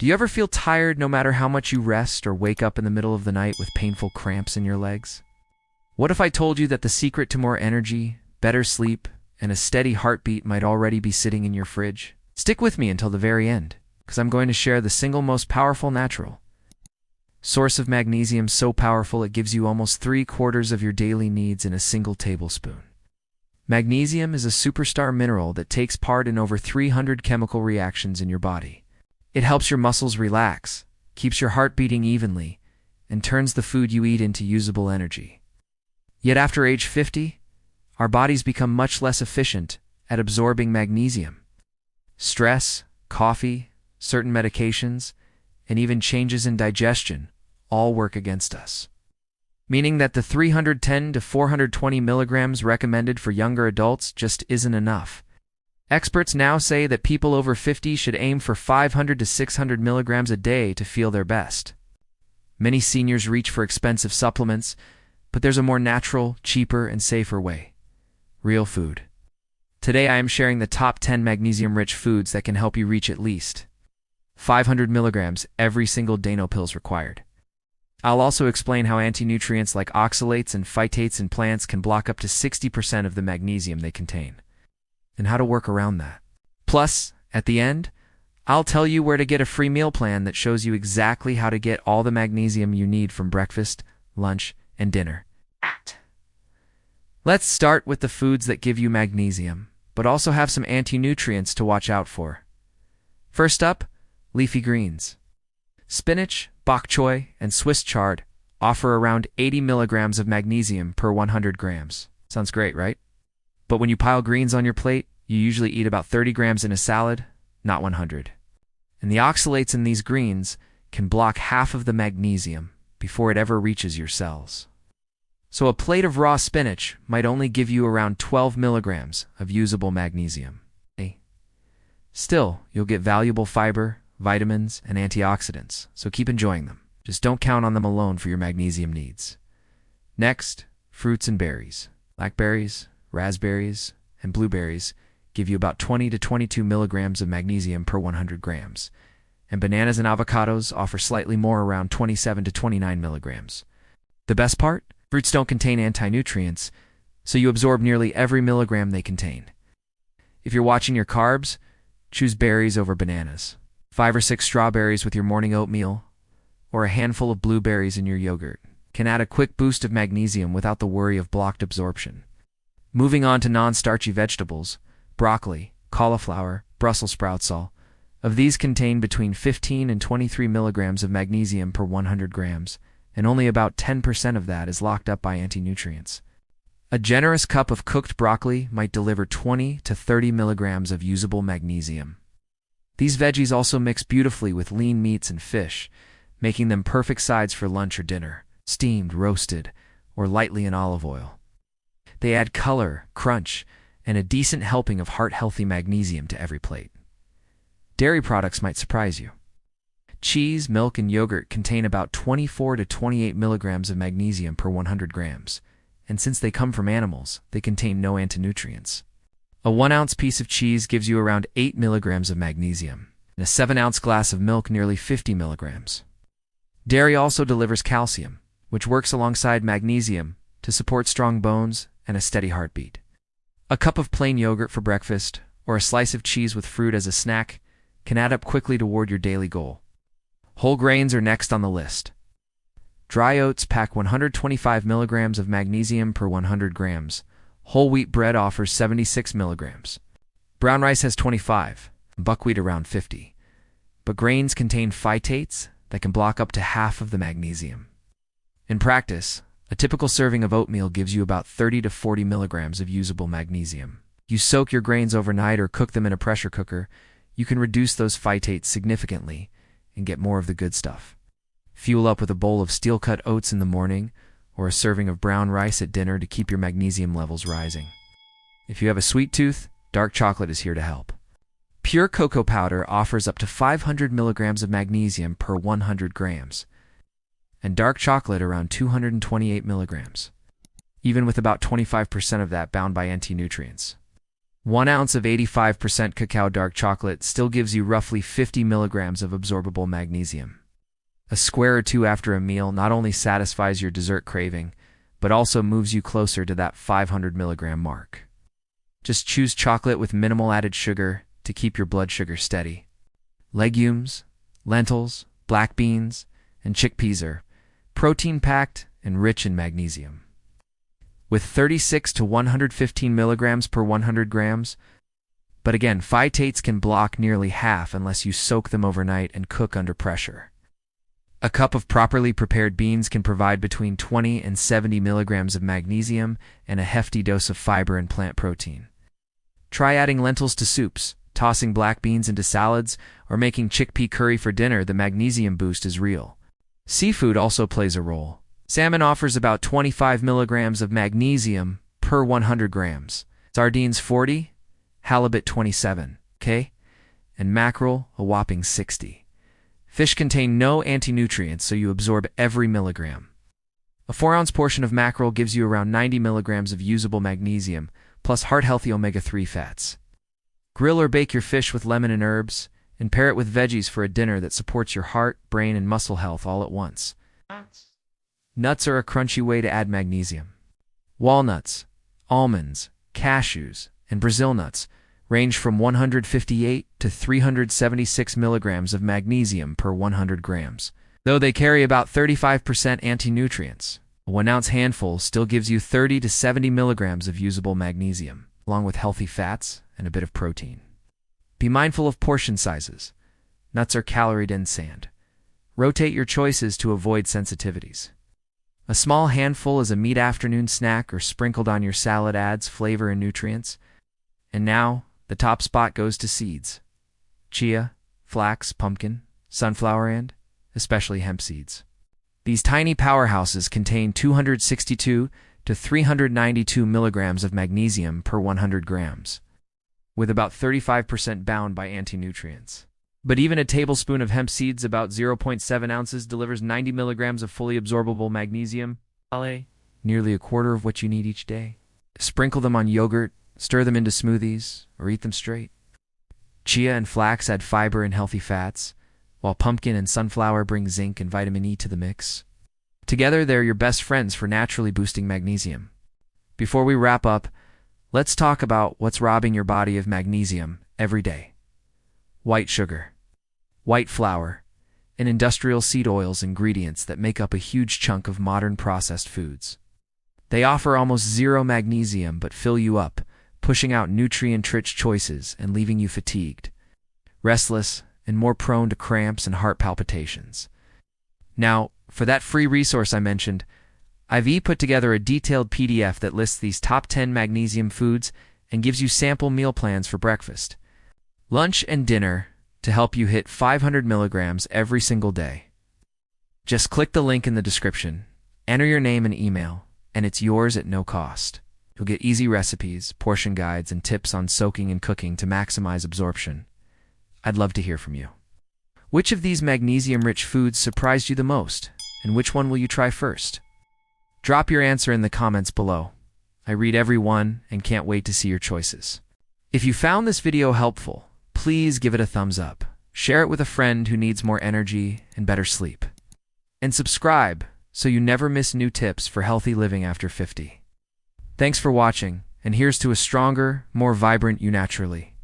Do you ever feel tired no matter how much you rest, or wake up in the middle of the night with painful cramps in your legs? What if I told you that the secret to more energy, better sleep, and a steady heartbeat might already be sitting in your fridge? Stick with me until the very end, because I'm going to share the single most powerful natural source of magnesium, so powerful it gives you almost 3/4 of your daily needs in a single tablespoon. Magnesium is a superstar mineral that takes part in over 300 chemical reactions in your body. It helps your muscles relax, keeps your heart beating evenly, and turns the food you eat into usable energy. Yet after age 50, our bodies become much less efficient at absorbing magnesium. Stress, coffee, certain medications, and even changes in digestion all work against us. Meaning that the 310 to 420 milligrams recommended for younger adults just isn't enough. Experts now say that people over 50 should aim for 500 to 600 milligrams a day to feel their best. Many seniors reach for expensive supplements, but there's a more natural, cheaper, and safer way. Real food. Today I am sharing the top 10 magnesium-rich foods that can help you reach at least 500 milligrams every single day, no pills required. I'll also explain how anti-nutrients like oxalates and phytates in plants can block up to 60% of the magnesium they contain, and how to work around that. Plus, at the end, I'll tell you where to get a free meal plan that shows you exactly how to get all the magnesium you need from breakfast, lunch, and dinner. Let's start with the foods that give you magnesium, but also have some anti-nutrients to watch out for. First up, leafy greens. Spinach, bok choy, and Swiss chard offer around 80 milligrams of magnesium per 100 grams. Sounds great, right? But when you pile greens on your plate, you usually eat about 30 grams in a salad, not 100. And the oxalates in these greens can block half of the magnesium before it ever reaches your cells. So a plate of raw spinach might only give you around 12 milligrams of usable magnesium. Still, you'll get valuable fiber, vitamins, and antioxidants, so keep enjoying them. Just don't count on them alone for your magnesium needs. Next, fruits and berries. Blackberries, raspberries, and blueberries give you about 20 to 22 milligrams of magnesium per 100 grams, and bananas and avocados offer slightly more, around 27 to 29 milligrams. The best part? Fruits don't contain anti-nutrients, so you absorb nearly every milligram they contain. If you're watching your carbs, choose berries over bananas. 5 or 6 strawberries with your morning oatmeal, or a handful of blueberries in your yogurt can add a quick boost of magnesium without the worry of blocked absorption. Moving on to non-starchy vegetables, broccoli, cauliflower, Brussels sprouts, all of these contain between 15 and 23 milligrams of magnesium per 100 grams, and only about 10% of that is locked up by anti-nutrients. A generous cup of cooked broccoli might deliver 20 to 30 milligrams of usable magnesium. These veggies also mix beautifully with lean meats and fish, making them perfect sides for lunch or dinner, steamed, roasted, or lightly in olive oil. They add color, crunch, and a decent helping of heart-healthy magnesium to every plate. Dairy products might surprise you. Cheese, milk, and yogurt contain about 24 to 28 milligrams of magnesium per 100 grams, and since they come from animals, they contain no anti-nutrients. A 1-ounce piece of cheese gives you around 8 milligrams of magnesium, and a 7-ounce glass of milk nearly 50 milligrams. Dairy also delivers calcium, which works alongside magnesium to support strong bones and a steady heartbeat. A cup of plain yogurt for breakfast, or a slice of cheese with fruit as a snack, can add up quickly toward your daily goal. Whole grains are next on the list. Dry oats pack 125 milligrams of magnesium per 100 grams. Whole wheat bread offers 76 milligrams. Brown rice has 25, and buckwheat around 50. But grains contain phytates that can block up to half of the magnesium. In practice, a typical serving of oatmeal gives you about 30 to 40 milligrams of usable magnesium. You soak your grains overnight or cook them in a pressure cooker, you can reduce those phytates significantly and get more of the good stuff. Fuel up with a bowl of steel-cut oats in the morning, or a serving of brown rice at dinner to keep your magnesium levels rising. If you have a sweet tooth, dark chocolate is here to help. Pure cocoa powder offers up to 500 milligrams of magnesium per 100 grams, and dark chocolate around 228 milligrams, even with about 25% of that bound by anti-nutrients. 1 ounce of 85% cacao dark chocolate still gives you roughly 50 milligrams of absorbable magnesium. A square or two after a meal not only satisfies your dessert craving, but also moves you closer to that 500 milligram mark. Just choose chocolate with minimal added sugar to keep your blood sugar steady. Legumes, lentils, black beans, and chickpeas are protein-packed and rich in magnesium. With 36 to 115 milligrams per 100 grams, but again, phytates can block nearly half unless you soak them overnight and cook under pressure. A cup of properly prepared beans can provide between 20 and 70 milligrams of magnesium and a hefty dose of fiber and plant protein. Try adding lentils to soups, tossing black beans into salads, or making chickpea curry for dinner. The magnesium boost is real. Seafood also plays a role. Salmon offers about 25 milligrams of magnesium per 100 grams. Sardines 40, halibut 27, okay? And mackerel a whopping 60. Fish contain no anti-nutrients, so you absorb every milligram. A 4-ounce portion of mackerel gives you around 90 milligrams of usable magnesium, plus heart-healthy omega-3 fats. Grill or bake your fish with lemon and herbs, and pair it with veggies for a dinner that supports your heart, brain, and muscle health all at once. Nuts are a crunchy way to add magnesium. Walnuts, almonds, cashews, and Brazil nuts range from 158 to 376 milligrams of magnesium per 100 grams. Though they carry about 35% anti-nutrients, a 1-ounce handful still gives you 30 to 70 milligrams of usable magnesium, along with healthy fats and a bit of protein. Be mindful of portion sizes. Nuts are calorie-dense sand. Rotate your choices to avoid sensitivities. A small handful as a mid-afternoon snack or sprinkled on your salad adds flavor and nutrients. And now, the top spot goes to seeds. Chia, flax, pumpkin, sunflower, and especially hemp seeds. These tiny powerhouses contain 262 to 392 milligrams of magnesium per 100 grams, with about 35% bound by anti-nutrients. But even a tablespoon of hemp seeds, about 0.7 ounces, delivers 90 milligrams of fully absorbable magnesium, nearly a quarter of what you need each day. Sprinkle them on yogurt, stir them into smoothies, or eat them straight. Chia and flax add fiber and healthy fats, while pumpkin and sunflower bring zinc and vitamin E to the mix. Together, they're your best friends for naturally boosting magnesium. Before we wrap up, let's talk about what's robbing your body of magnesium every day. White sugar, white flour, and industrial seed oils ingredients that make up a huge chunk of modern processed foods. They offer almost zero magnesium but fill you up, pushing out nutrient-rich choices and leaving you fatigued, restless, and more prone to cramps and heart palpitations. Now, for that free resource I mentioned, I've put together a detailed PDF that lists these top 10 magnesium foods and gives you sample meal plans for breakfast, lunch, and dinner to help you hit 500 milligrams every single day. Just click the link in the description, enter your name and email, and it's yours at no cost. You'll get easy recipes, portion guides, and tips on soaking and cooking to maximize absorption. I'd love to hear from you. Which of these magnesium-rich foods surprised you the most, and which one will you try first? Drop your answer in the comments below. I read every one and can't wait to see your choices. If you found this video helpful, please give it a thumbs up, share it with a friend who needs more energy and better sleep, and subscribe so you never miss new tips for healthy living after 50. Thanks for watching, and here's to a stronger, more vibrant you naturally.